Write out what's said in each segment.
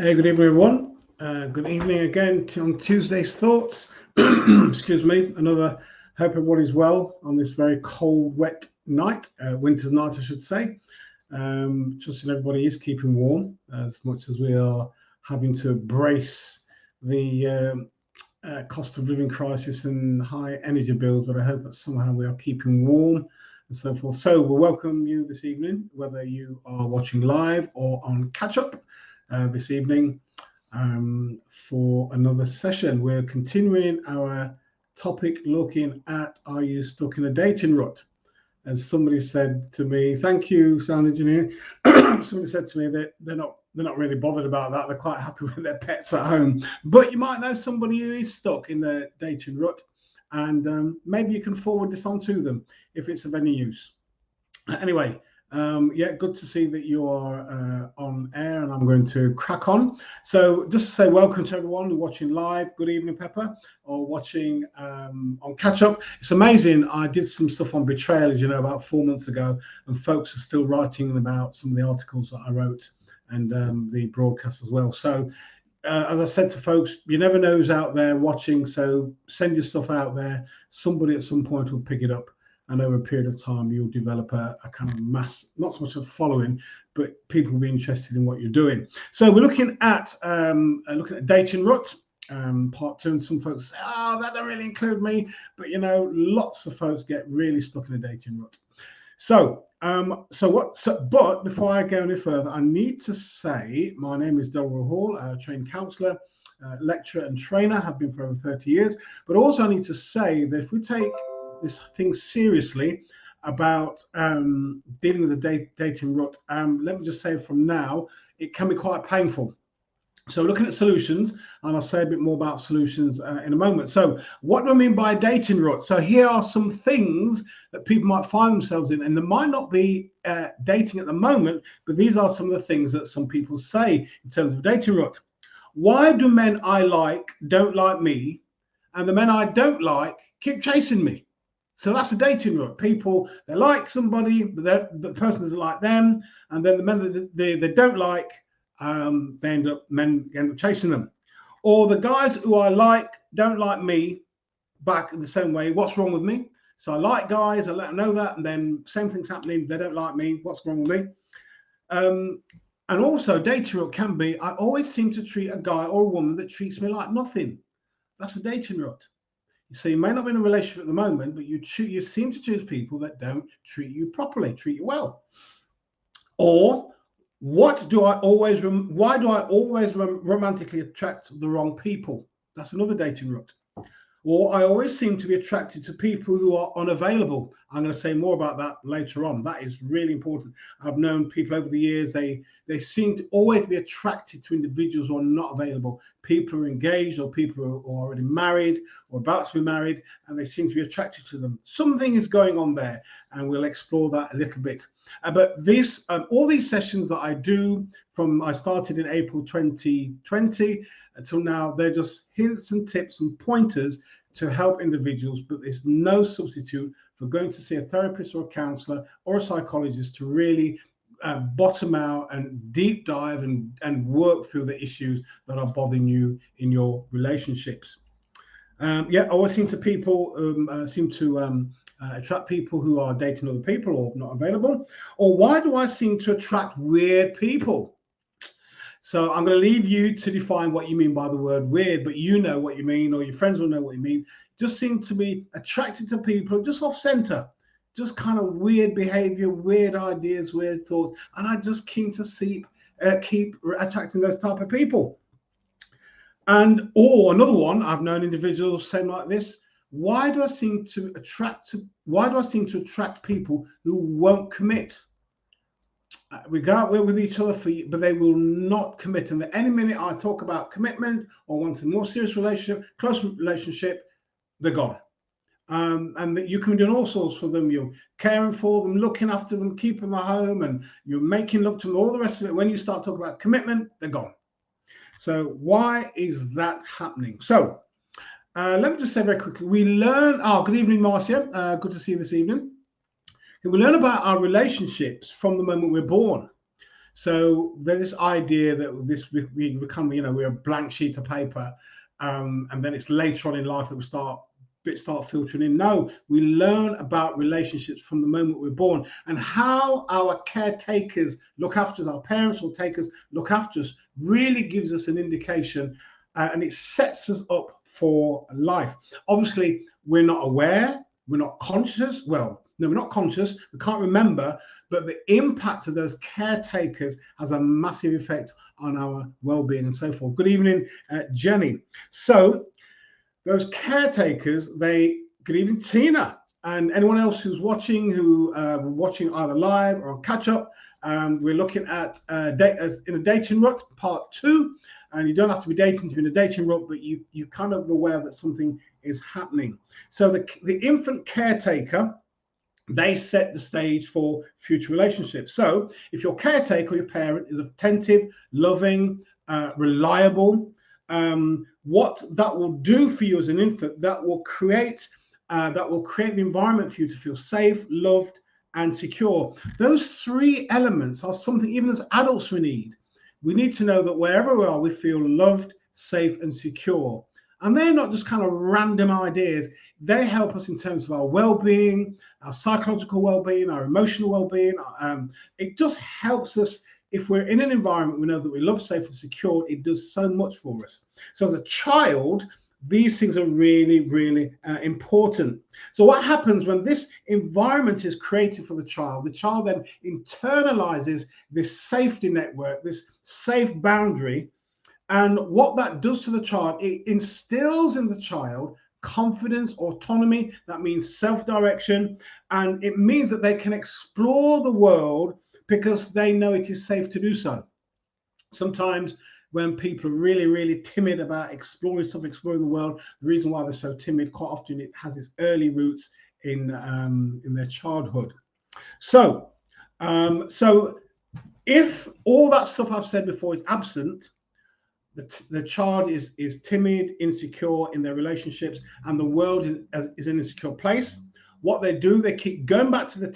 Hey, good evening, everyone. Good evening again on Tuesday's Thoughts. Excuse me. Hope everybody's well on this very cold, wet night, winter's night, I should say. Trusting everybody is keeping warm as much as we are having to brace the cost of living crisis and high energy bills, but I hope that somehow we are keeping warm and so forth. So we'll welcome you this evening, whether you are watching live or on catch up this evening for another session. We're continuing our topic looking at, are you stuck in a dating rut? As somebody said to me, thank you, sound engineer. Somebody said to me that they're not really bothered about that. They're quite happy with their pets at home. But you might know somebody who is stuck in the dating rut, and maybe you can forward this on to them if it's of any use. Anyway, yeah, good to see that you are on air, and I'm going to crack on. So just to say welcome to everyone who's watching live. Good evening, Pepper, or watching on catch up. It's amazing. I did some stuff on betrayal, as you know, about 4 months ago, and folks are still writing about some of the articles that I wrote and the broadcast as well. So as I said to folks, you never know who's out there watching, so send your stuff out there. Somebody at some point will pick it up, and over a period of time you'll develop a kind of mass, not so much of following, but people will be interested in what you're doing. So we're looking at dating rut, part 2, and some folks say, oh, that don't really include me, but you know, lots of folks get really stuck in a dating rut. But before I go any further, I need to say my name is Delroy Hall, a trained counsellor, lecturer and trainer, have been for over 30 years. But also I need to say that if we take this thing seriously about dealing with the dating rut, let me just say from now, it can be quite painful. So looking at solutions, and I'll say a bit more about solutions in a moment. So what do I mean by dating rut? So here are some things that people might find themselves in, and they might not be dating at the moment, but these are some of the things that some people say in terms of dating rut. Why do men I like don't like me, and the men I don't like keep chasing me? So that's a dating rut. People, they like somebody, but the person doesn't like them, and then the men that they don't like, men end up chasing them. Or the guys who I like don't like me back in the same way. What's wrong with me? So I like guys, I let them know that, and then same thing's happening. They don't like me. What's wrong with me? And also, dating rut can be, I always seem to treat a guy or a woman that treats me like nothing. That's a dating rut. So you may not be in a relationship at the moment, but you seem to choose people that don't treat you properly, treat you well. Or why do I always romantically attract the wrong people? That's another dating rut. Or I always seem to be attracted to people who are unavailable. I'm going to say more about that later on. That is really important. I've known people over the years, they seem to always be attracted to individuals who are not available. People who are engaged, or people who are already married or about to be married, and they seem to be attracted to them. Something is going on there, and we'll explore that a little bit. But all these sessions that I do I started in April 2020 until now, they're just hints and tips and pointers to help individuals, but there's no substitute for going to see a therapist or a counselor or a psychologist to really bottom out and deep dive and work through the issues that are bothering you in your relationships. I always seem to attract people who are dating other people or not available. Or why do I seem to attract weird people? So I'm going to leave you to define what you mean by the word weird, but you know what you mean, or your friends will know what you mean. Just seem to be attracted to people just off center, just kind of weird behavior, weird ideas, weird thoughts, and I just keen to keep attracting those type of people. Or another one, I've known individuals saying like this: why do I seem to attract people who won't commit? We go out with each other but they will not commit. And any minute I talk about commitment or want a more serious relationship, close relationship, they're gone. And that you can be doing all sorts for them. You're caring for them, looking after them, keeping them at home, and you're making love to them, all the rest of it. When you start talking about commitment, they're gone. So why is that happening? So let me just say very quickly, we learn, good evening, Marcia. Good to see you this evening. We learn about our relationships from the moment we're born. So there's this idea that we become, we're a blank sheet of paper, and then it's later on in life that bits start filtering in. No, we learn about relationships from the moment we're born, and how our caretakers look after us, our parents or takers look after us, really gives us an indication, and it sets us up for life. Obviously, we're not aware, we're not conscious. Well, no, we're not conscious, we can't remember, but the impact of those caretakers has a massive effect on our well-being and so forth. Good evening, Jenny. So those caretakers, good evening, Tina, and anyone else who's watching, watching either live or on catch up. We're looking at in a dating rut, part 2. And you don't have to be dating to be in a dating rut, but you kind of aware that something is happening. So the infant caretaker, they set the stage for future relationships. So if your caretaker or your parent is attentive, loving, reliable, what that will do for you as an infant, that will create the environment for you to feel safe, loved, and secure. Those 3 elements are something even as adults we need. We need to know that wherever we are, we feel loved, safe, and secure. And they're not just kind of random ideas. They help us in terms of our well-being, our psychological well-being, our emotional well-being. It just helps us. If we're in an environment we know that we love, safe, and secure, it does so much for us. So as a child, these things are really, really important. So what happens when this environment is created for the child then internalizes this safety network, this safe boundary. And what that does to the child, it instills in the child confidence, autonomy. That means self-direction. And it means that they can explore the world because they know it is safe to do so. Sometimes when people are really, really timid about exploring the world, the reason why they're so timid, quite often it has its early roots in their childhood. So if all that stuff I've said before is absent, the child is timid, insecure in their relationships, and the world is an insecure place. What they do, they keep going back to the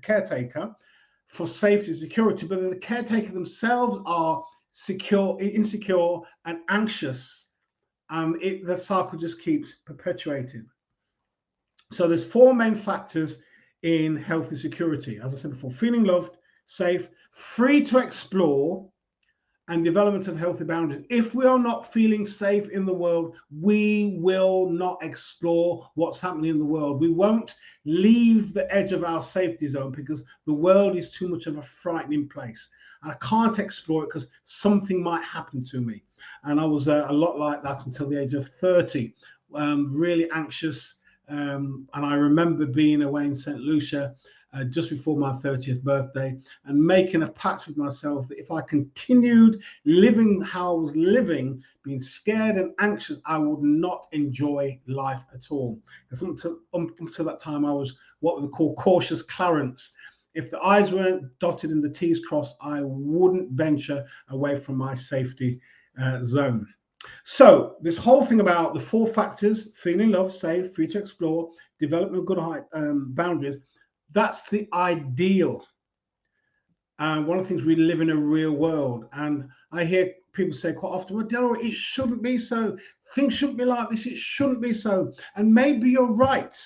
caretaker for safety and security, but the caretaker themselves are insecure, and anxious, and the cycle just keeps perpetuating. So there's 4 main factors in healthy security. As I said before, feeling loved, safe, free to explore, and development of healthy boundaries. If we are not feeling safe in the world, we will not explore what's happening in the world. We won't leave the edge of our safety zone because the world is too much of a frightening place. And I can't explore it because something might happen to me. And I was a lot like that until the age of 30, really anxious. And I remember being away in St. Lucia just before my 30th birthday and making a pact with myself that if I continued living how I was living, being scared and anxious, I would not enjoy life at all. Because up to that time, I was what we call cautious Clarence. If the I's weren't dotted and the T's crossed, I wouldn't venture away from my safety zone. So this whole thing about the 4 factors, feeling loved, safe, free to explore, development of good boundaries, that's the ideal. And one of the things, we live in a real world. And I hear people say quite often, well, Delroy, it shouldn't be so. Things shouldn't be like this. It shouldn't be so. And maybe you're right.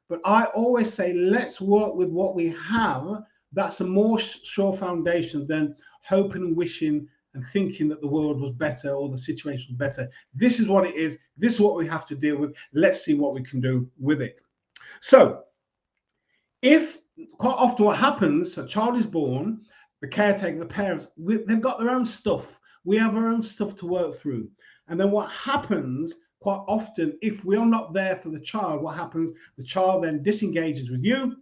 But I always say, let's work with what we have. That's a more sure foundation than hoping and wishing and thinking that the world was better or the situation was better. This is what it is. This is what we have to deal with. Let's see what we can do with it. So if quite often what happens, a child is born, the caretaker, the parents, they've got their own stuff. We have our own stuff to work through. And then what happens quite often, if we are not there for the child, what happens, the child then disengages with you,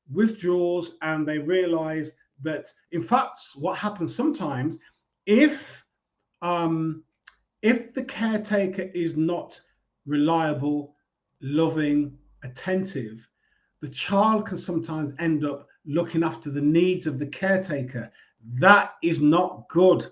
withdraws, and they realize that, in fact, what happens sometimes, if the caretaker is not reliable, loving, attentive, the child can sometimes end up looking after the needs of the caretaker. That is not good,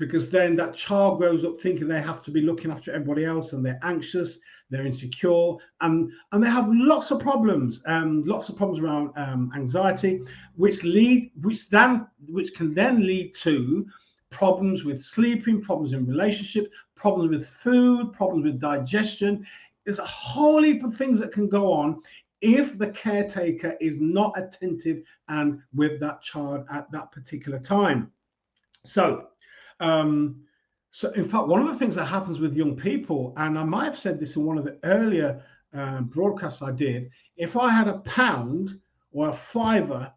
because then that child grows up thinking they have to be looking after everybody else, and they're anxious, they're insecure, and they have lots of problems around anxiety, which can then lead to problems with sleeping, problems in relationships, problems with food, problems with digestion. There's a whole heap of things that can go on if the caretaker is not attentive and with that child at that particular time. So, so in fact, one of the things that happens with young people, and I might have said this in one of the earlier broadcasts I did, if I had £1 or a fiver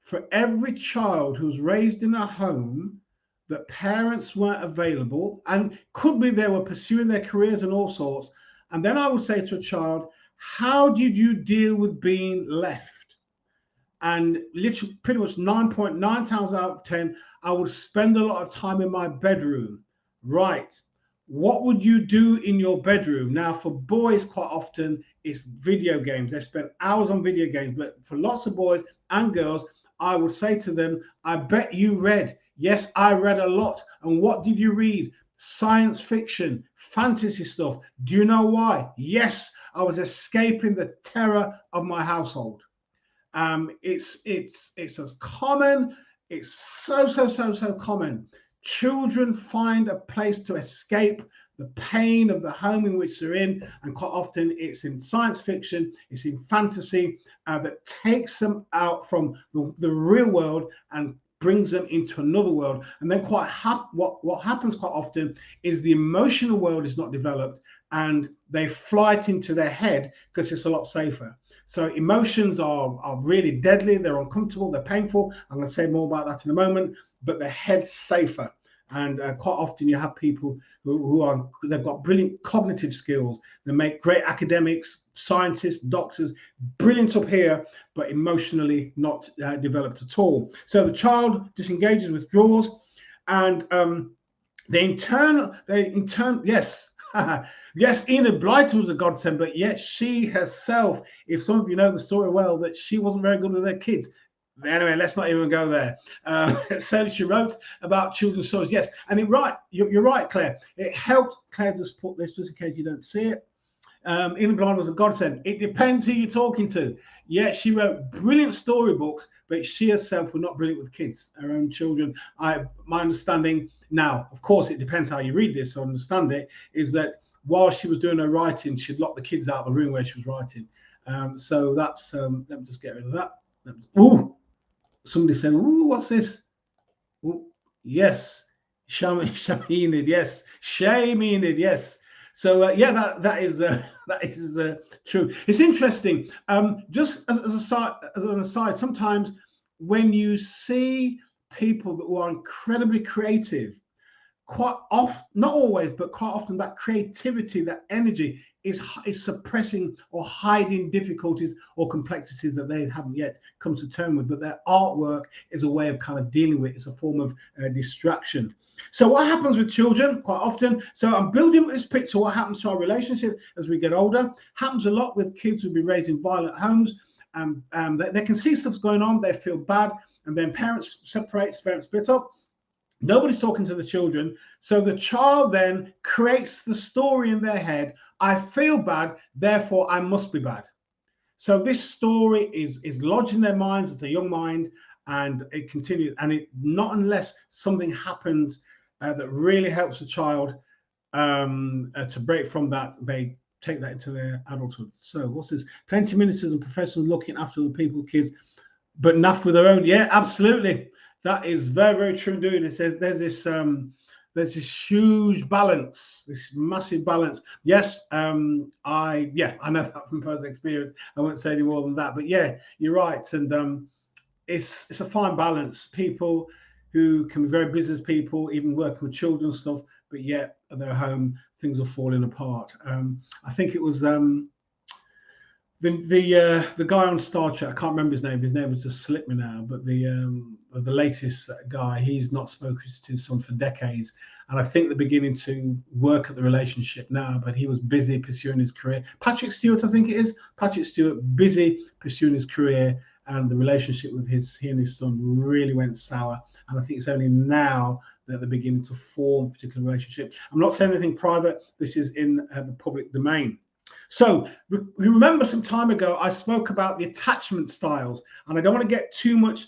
for every child who was raised in a home that parents weren't available, and could be they were pursuing their careers and all sorts, and then I would say to a child, how did you deal with being left? And literally pretty much 9.9 times out of 10, I would spend a lot of time in my bedroom. Right. What would you do in your bedroom? Now, for boys, quite often it's video games. They spend hours on video games. But for lots of boys and girls, I would say to them, I bet you read. Yes, I read a lot. And what did you read? Science fiction, fantasy stuff. Do you know why? Yes, I was escaping the terror of my household. It's as common. It's so common. Children find a place to escape the pain of the home in which they're in, and quite often it's in science fiction, it's in fantasy that takes them out from the real world and brings them into another world. And then what happens quite often is the emotional world is not developed, and they fly it into their head because it's a lot safer. So emotions are really deadly. They're uncomfortable. They're painful. I'm going to say more about that in a moment, but their head's safer. And quite often you have people they've got brilliant cognitive skills. They make great academics, scientists, doctors, brilliant up here, but emotionally not developed at all. So the child disengages, withdraws, and yes. Yes, Enid Blyton was a godsend, but yet she herself, if some of you know the story well, that she wasn't very good with her kids. Anyway, let's not even go there. So she wrote about children's stories. Yes, and you're right, Claire. It helped. Claire just put this just in case you don't see it. Enid Blyton was a godsend. It depends who you're talking to. Yeah, she wrote brilliant storybooks, but she herself was not brilliant with kids, her own children. My understanding now, of course, it depends how you read this. So understand it is that while she was doing her writing, she'd locked the kids out of the room where she was writing. So that's let me just get rid of that. Ooh, somebody said, "Ooh, what's this?" Ooh, yes, Enid. Yes, shame Enid. Yes. So yeah, that is true. It's interesting. Just as an aside, sometimes when you see people that are incredibly creative, quite often, not always, but quite often, that creativity, that energy is suppressing or hiding difficulties or complexities that they haven't yet come to terms with. But their artwork is a way of kind of dealing with it. It's a form of distraction. So what happens with children quite often? So I'm building this picture. What happens to our relationships as we get older? Happens a lot with kids who've been raised in violent homes. They can see stuff's going on. They feel bad, and then parents separate, parents split up. Nobody's talking to the children. So the child then creates the story in their head. I feel bad, therefore I must be bad. So this story is lodged in their minds as a young mind, and it continues. And it not unless something happens that really helps the child to break from that, they take that into their adulthood. So what's this? Plenty of ministers and professionals looking after the people, kids, but enough with their own. Yeah, absolutely. That is very, very true. Doing it says there's this huge balance, this massive balance. Yes, I know that from personal experience. I won't say any more than that, but yeah, you're right. And it's a fine balance. People who can be very business people, even working with children and stuff, but yet at their home things are falling apart. I think it was the guy on Star Trek. I can't remember his name. His name has just slipped me now. But the latest guy, he's not spoken to his son for decades, and I think they're beginning to work at the relationship now. But he was busy pursuing his career. Patrick Stewart, I think it is. Patrick Stewart, busy pursuing his career, and the relationship with he and his son really went sour. And I think it's only now that they're beginning to form particular relationships. I'm not saying anything private. This is in the public domain. So remember some time ago, I spoke about the attachment styles, and I don't want to get too much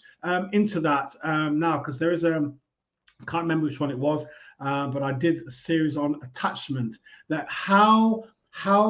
into that now, because there is I can't remember which one it was, but I did a series on attachment, that how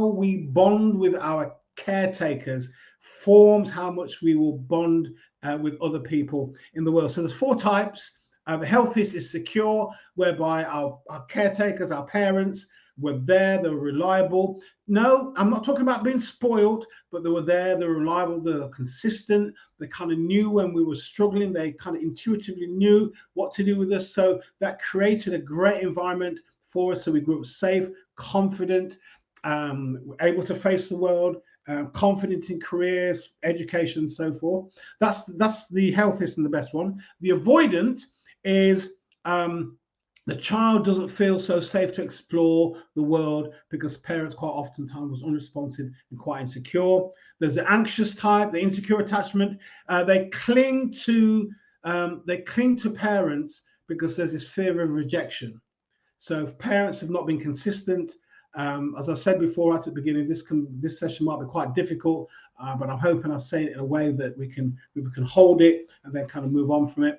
we bond with our caretakers forms how much we will bond with other people in the world. So there's 4 types. The healthiest is secure, whereby our caretakers, our parents, were there, they were reliable. No, I'm not talking about being spoiled, but they were there, they were reliable, they were consistent. They kind of knew when we were struggling. They kind of intuitively knew what to do with us. So that created a great environment for us. So we grew up safe, confident, able to face the world, confident in careers, education, and so forth. That's the healthiest and the best one. The avoidant is the child doesn't feel so safe to explore the world because parents quite oftentimes was unresponsive and quite insecure. There's the anxious type, the insecure attachment. They cling to parents because there's this fear of rejection. So if parents have not been consistent, as I said before right at the beginning, this session might be quite difficult, but I'm hoping I say it in a way that we can hold it and then kind of move on from it.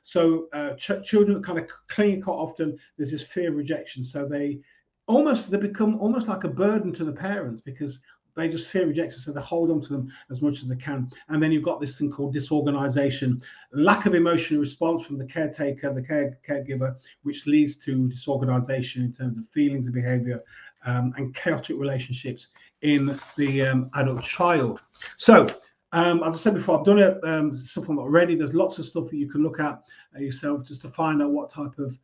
Children kind of cling quite often. There's this fear of rejection, so they become almost like a burden to the parents because they just fear rejection, so they hold on to them as much as they can. And then you've got this thing called disorganization, lack of emotional response from the caretaker, the caregiver, which leads to disorganization in terms of feelings and behavior, and chaotic relationships in the adult child. So as I said before, I've done stuff on that already. There's lots of stuff that you can look at yourself just to find out what type of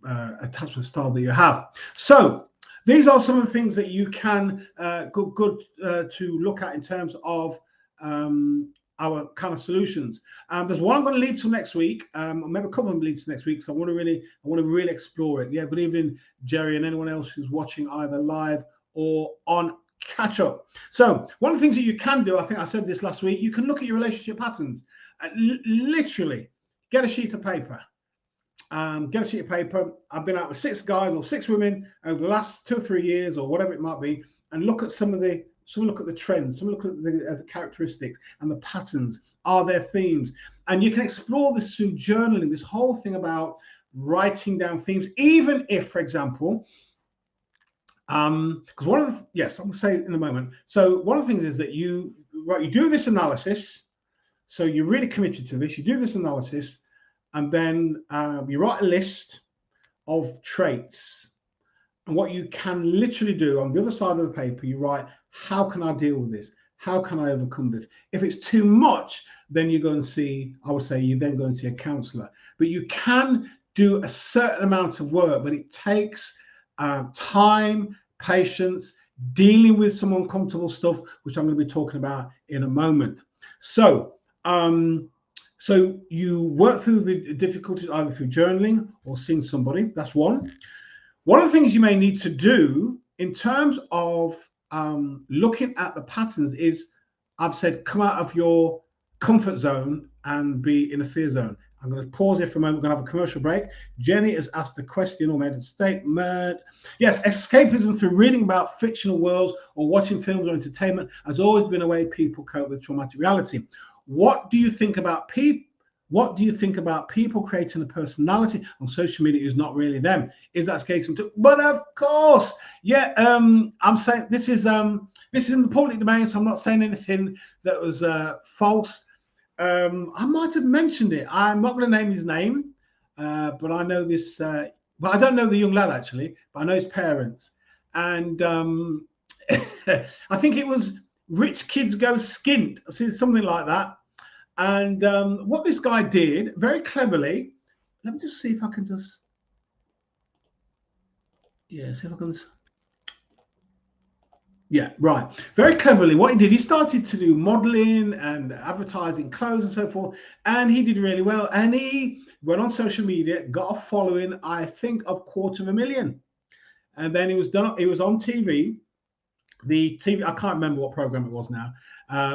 attachment style that you have. So these are some of the things that you can good to look at in terms of our kind of solutions. There's one I'm going to leave till next week. Or maybe a couple of them leave till next week. So I want to really explore it. Yeah. Good evening, Jerry, and anyone else who's watching either live or on catch up. So one of the things that you can do, I think I said this last week, you can look at your relationship patterns and literally get a sheet of paper. I've been out with 6 guys or 6 women over the last 2 or 3 years or whatever it might be, and look at look at the trends, look at the characteristics and the patterns. Are there themes? And you can explore this through journaling, this whole thing about writing down themes, even if, for example, because I'm going to say it in a moment. So one of the things is that you do this analysis. So you're really committed to this. You do this analysis, and then you write a list of traits. And what you can literally do on the other side of the paper, you write, how can I deal with this? How can I overcome this? If it's too much, then you go and see, I would say you then go and see a counselor. But you can do a certain amount of work, but it takes time, patience, dealing with some uncomfortable stuff, which I'm going to be talking about in a moment. So you work through the difficulties either through journaling or seeing somebody. That's one. One of the things you may need to do in terms of looking at the patterns is, I've said, come out of your comfort zone and be in a fear zone. I'm going to pause here for a moment. We're going to have a commercial break. Jenny has asked a question or made a statement. Yes, escapism through reading about fictional worlds or watching films or entertainment has always been a way people cope with traumatic reality. What do you think about people? What do you think about people creating a personality on social media who's not really them? Is that escapism too? But of course, yeah. I'm saying this is in the public domain, so I'm not saying anything that was false. I might have mentioned it. I'm not going to name his name, but I know this. But I don't know the young lad actually, but I know his parents. And I think it was Rich Kids Go Skint, something like that. And what this guy did very cleverly, let me just see if I can just, yeah, see if I can. Yeah, right. Very cleverly, what he did, he started to do modeling and advertising clothes and so forth, and he did really well. And he went on social media, got a following, I think, of 250,000. And then he was on TV. The TV, I can't remember what program it was now,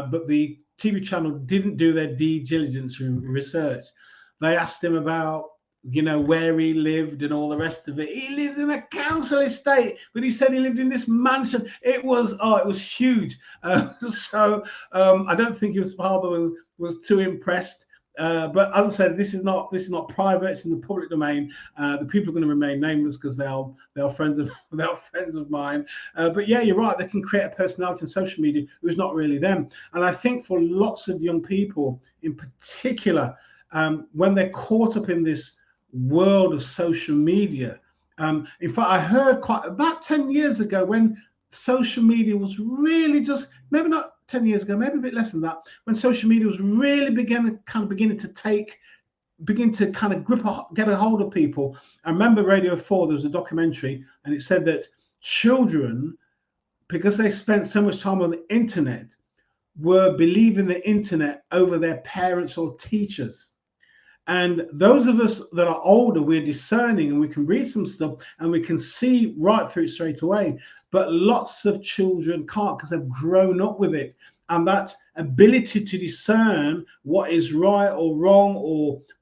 but the TV channel didn't do their due diligence research. They asked him about, where he lived and all the rest of it. He lives in a council estate, but he said he lived in this mansion. It was huge. So I don't think his father was too impressed. But as I said, this is not private. It's in the public domain. The people are going to remain nameless because they are friends of mine. But yeah, you're right. They can create a personality on social media who's not really them. And I think for lots of young people, in particular, when they're caught up in this world of social media. In fact, I heard about 10 years ago when social media was really just, maybe not 10 years ago, maybe a bit less than that, when social media was really beginning to get a hold of people. I remember Radio 4, there was a documentary, and it said that children, because they spent so much time on the internet, were believing the internet over their parents or teachers. And those of us that are older, we're discerning and we can read some stuff and we can see right through it straight away. But lots of children can't because they've grown up with it. And that ability to discern what is right or wrong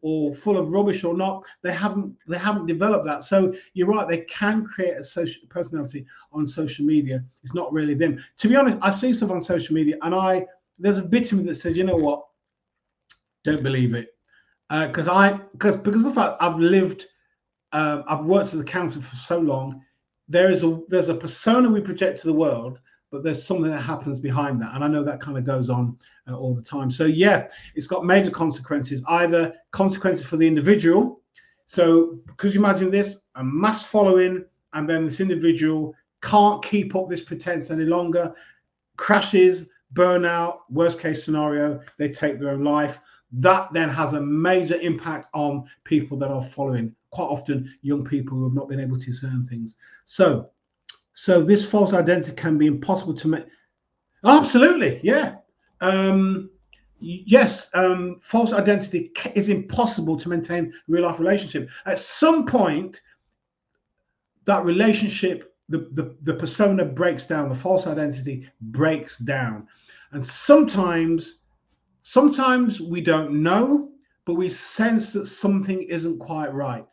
or full of rubbish or not, they haven't developed that. So you're right, they can create a social personality on social media. It's not really them. To be honest, I see stuff on social media and there's a bit of me that says, you know what, don't believe it. Because of the fact I've worked as a counselor for so long, there's a persona we project to the world, but there's something that happens behind that, and I know that kind of goes on all the time. So yeah, it's got major consequences. Either consequences for the individual. So because you imagine this, a mass following, and then this individual can't keep up this pretense any longer, crashes, burnout, worst case scenario, they take their own life. That then has a major impact on people that are following, quite often young people who have not been able to discern things. So this false identity can be impossible to make. Absolutely, yeah. Yes, false identity is impossible to maintain a real life relationship. At some point, that relationship, the persona breaks down, the false identity breaks down. And sometimes we don't know, but we sense that something isn't quite right.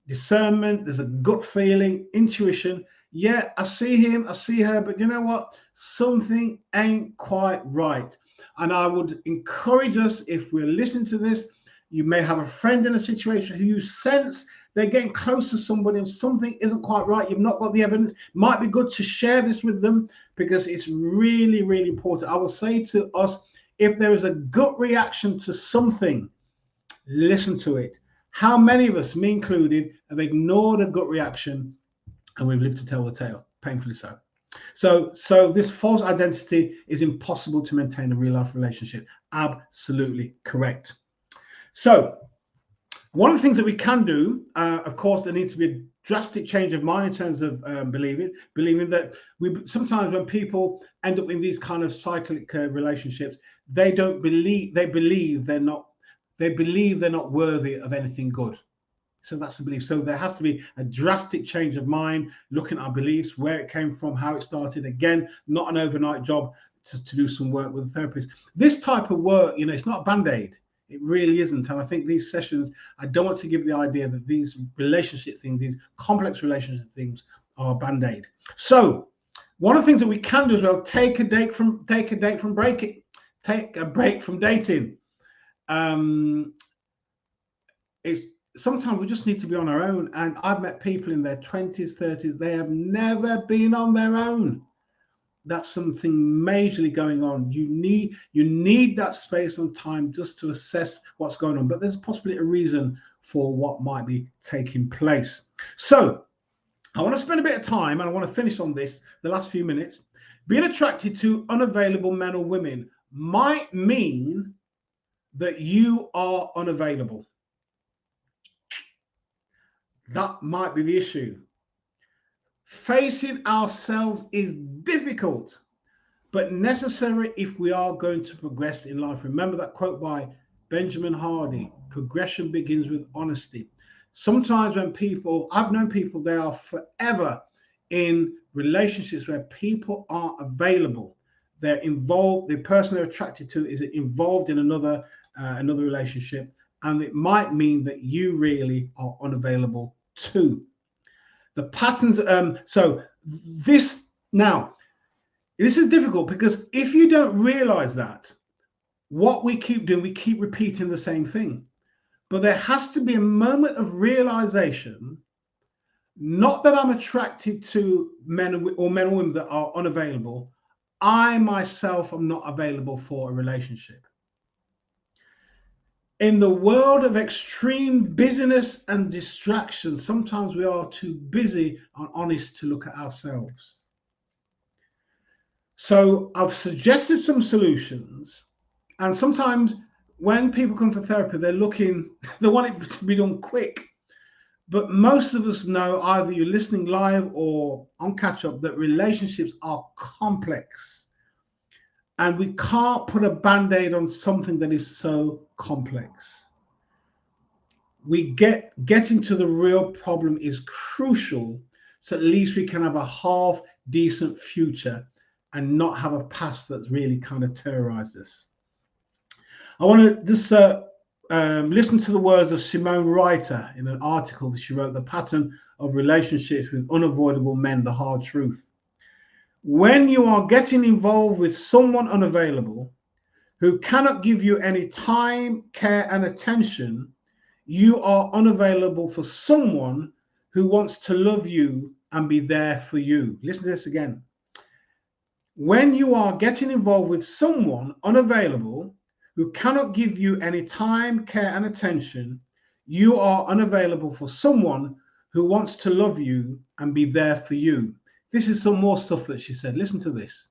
Discernment, there's a gut feeling, intuition. Yeah, I see him, I see her, but you know what? Something ain't quite right. And I would encourage us, if we're listening to this, you may have a friend in a situation who you sense they're getting close to somebody and something isn't quite right. You've not got the evidence. Might be good to share this with them because it's really, really important. I will say to us, if there is a gut reaction to something, listen to it. How many of us, me included, have ignored a gut reaction and we've lived to tell the tale, painfully so. So this false identity is impossible to maintain a real life relationship. Absolutely correct. So one of the things that we can do, of course, there needs to be a drastic change of mind in terms of believing that sometimes when people end up in these kind of cyclic relationships, they believe they're not worthy of anything good. So that's the belief. So there has to be a drastic change of mind, looking at our beliefs, where it came from, how it started. Again, not an overnight job to do some work with a therapist. This type of work, it's not a band-aid. It really isn't. And I think these sessions, I don't want to give the idea that these relationship things, these complex relationship things are band-aid. So one of the things that we can do as well, take a break from dating. Sometimes we just need to be on our own. And I've met people in their 20s, 30s, they have never been on their own. That's something majorly going on. You need that space and time just to assess what's going on. But there's possibly a reason for what might be taking place. So I want to spend a bit of time, and I want to finish on this, the last few minutes. Being attracted to unavailable men or women might mean that you are unavailable. That might be the issue. Facing ourselves is difficult, but necessary if we are going to progress in life. Remember that quote by Benjamin Hardy, progression begins with honesty. Sometimes when I've known people, they are forever in relationships where people aren't available. They're involved, the person they're attracted to is involved in another another relationship, and it might mean that you really are unavailable too. The patterns. So this now, this is difficult because if you don't realize that, what we keep doing, we keep repeating the same thing. But there has to be a moment of realization, not that I'm attracted to men or women that are unavailable. I myself am not available for a relationship. In the world of extreme busyness and distraction, sometimes we are too busy and honest to look at ourselves. So I've suggested some solutions, and sometimes when people come for therapy, they want it to be done quick. But most of us know, either you're listening live or on catch up, that relationships are complex. And we can't put a band-aid on something that is so complex. Getting to the real problem is crucial, so at least we can have a half decent future and not have a past that's really kind of terrorized us. I want to just listen to the words of Simone Reiter in an article that she wrote, The Pattern of Relationships with Unavoidable Men, The Hard Truth. When you are getting involved with someone unavailable who cannot give you any time, care, and attention, you are unavailable for someone who wants to love you and be there for you. Listen to this again. When you are getting involved with someone unavailable who cannot give you any time, care, and attention, you are unavailable for someone who wants to love you and be there for you. This is some more stuff that she said. Listen to this.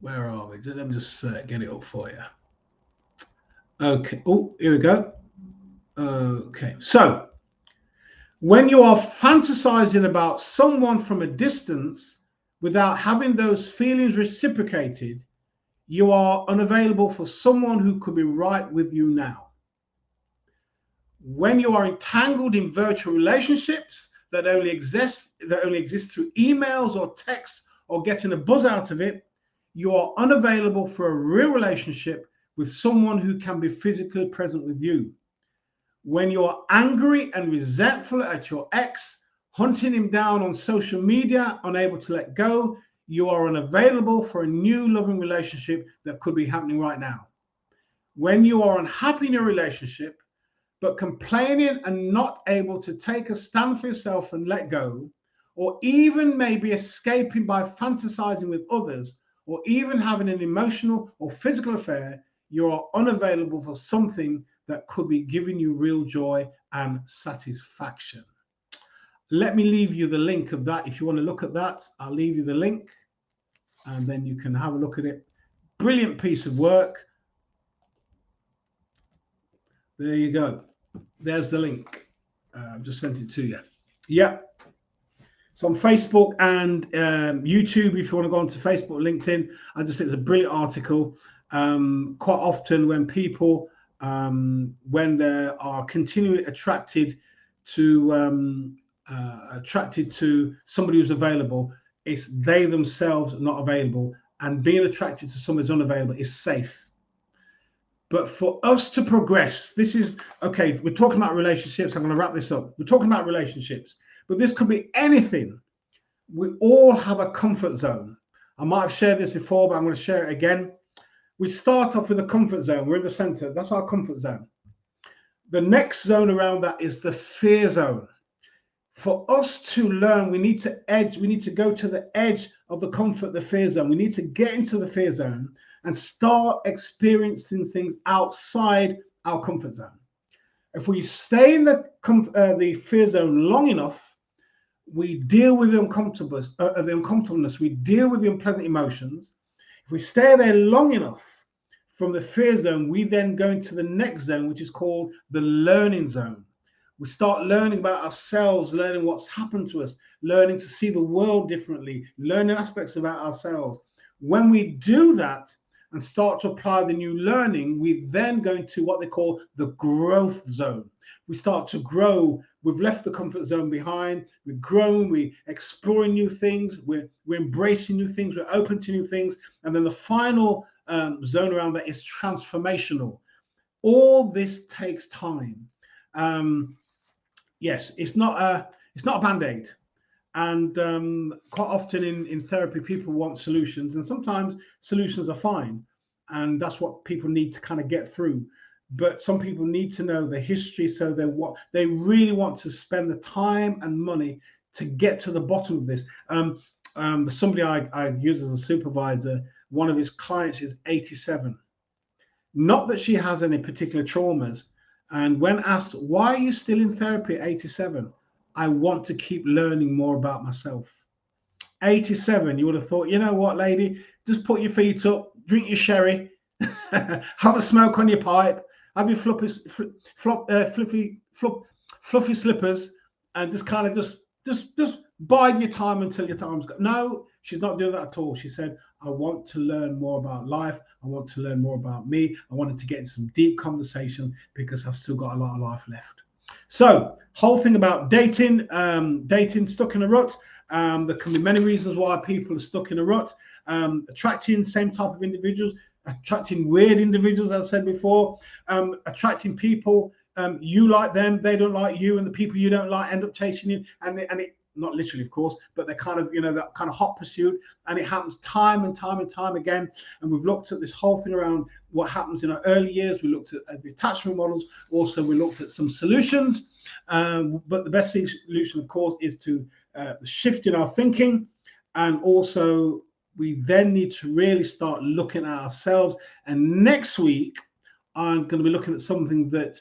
Where are we? Let me just get it up for you. Okay. Oh, here we go. Okay. So, when you are fantasizing about someone from a distance without having those feelings reciprocated, you are unavailable for someone who could be right with you now. When you are entangled in virtual relationships that only exist through emails or texts or getting a buzz out of it, you are unavailable for a real relationship with someone who can be physically present with you. When you are angry and resentful at your ex, hunting him down on social media, unable to let go, you are unavailable for a new loving relationship that could be happening right now. When you are unhappy in a relationship, but complaining and not able to take a stand for yourself and let go, or even maybe escaping by fantasizing with others, or even having an emotional or physical affair, you are unavailable for something that could be giving you real joy and satisfaction. Let me leave you the link of that. If you want to look at that, I'll leave you the link and then you can have a look at it. Brilliant piece of work. There you go. There's the link. I've just sent it to you. Yeah. So on Facebook and YouTube, if you want to go onto Facebook, LinkedIn, I just think it's a brilliant article. Quite often when people, when they are continually attracted to somebody who's available, it's they themselves not available, and being attracted to somebody who's unavailable is safe. But for us to progress, this is, okay, we're talking about relationships. I'm going to wrap this up. We're talking about relationships, but this could be anything. We all have a comfort zone. I might have shared this before, but I'm going to share it again. We start off with a comfort zone. We're in the center. That's our comfort zone. The next zone around that is the fear zone. For us to learn, we need to go to the edge of the comfort, the fear zone. We need to get into the fear zone and start experiencing things outside our comfort zone. If we stay in the fear zone long enough, we deal with the uncomfortableness, we deal with the unpleasant emotions. If we stay there long enough from the fear zone, we then go into the next zone, which is called the learning zone. We start learning about ourselves, learning what's happened to us, learning to see the world differently, learning aspects about ourselves. When we do that and start to apply the new learning, we then go into what they call the growth zone. We start to grow. We've left the comfort zone behind. We've grown. We're exploring new things. We're embracing new things. We're open to new things. And then the final zone around that is transformational. All this takes time. Yes, it's not a band-aid. And quite often in therapy, people want solutions, and sometimes solutions are fine, and that's what people need to kind of get through. But some people need to know the history, so they really want to spend the time and money to get to the bottom of this. Somebody I use as a supervisor, one of his clients is 87. Not that she has any particular traumas. And when asked, why are you still in therapy at 87? I want to keep learning more about myself. 87, you would have thought, you know what, lady, just put your feet up, drink your sherry, have a smoke on your pipe, have your fluffy slippers, and just kind of just bide your time until your time's gone. No, she's not doing that at all. She said, I want to learn more about life. I want to learn more about me. I wanted to get into some deep conversation because I've still got a lot of life left. So, whole thing about dating, stuck in a rut. There can be many reasons why people are stuck in a rut. Attracting same type of individuals, attracting weird individuals, as I said before, attracting people, you like them, they don't like you, and the people you don't like end up chasing you, and it not literally, of course, but they're kind of, that kind of hot pursuit, and it happens time and time and time again. And we've looked at this whole thing around what happens in our early years. We looked at the attachment models. Also, we looked at some solutions. But the best solution, of course, is to shift in our thinking. And also, we then need to really start looking at ourselves. And next week, I'm going to be looking at something that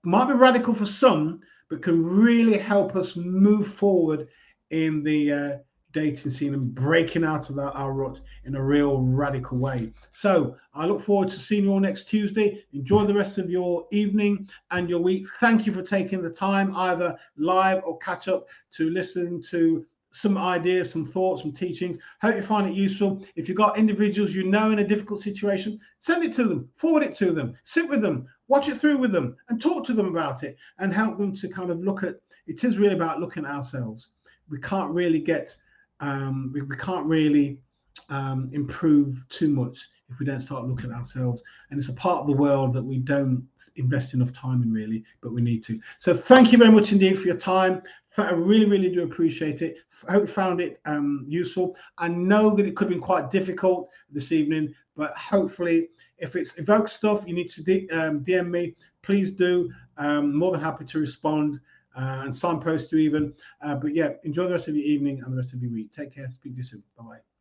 might be radical for some, but can really help us move forward in the dating scene and breaking out of our rut in a real radical way. So I look forward to seeing you all next Tuesday. Enjoy the rest of your evening and your week. Thank you for taking the time, either live or catch up, to listen to some ideas, some thoughts, some teachings. Hope you find it useful. If you've got individuals you know in a difficult situation, send it to them, forward it to them, sit with them, watch it through with them, and talk to them about it, and help them to kind of look at it. Is really about looking at ourselves. We can't really get we can't really improve too much if we don't start looking at ourselves. And it's a part of the world that we don't invest enough time in, really, but we need to. So thank you very much indeed for your time. I really do appreciate it. I hope you found it useful. I know that it could have been quite difficult this evening, but hopefully, if it's evoked stuff you need to DM me, please do. More than happy to respond and signpost you even. But yeah, enjoy the rest of your evening and the rest of your week. Take care. Speak to you soon. Bye-bye.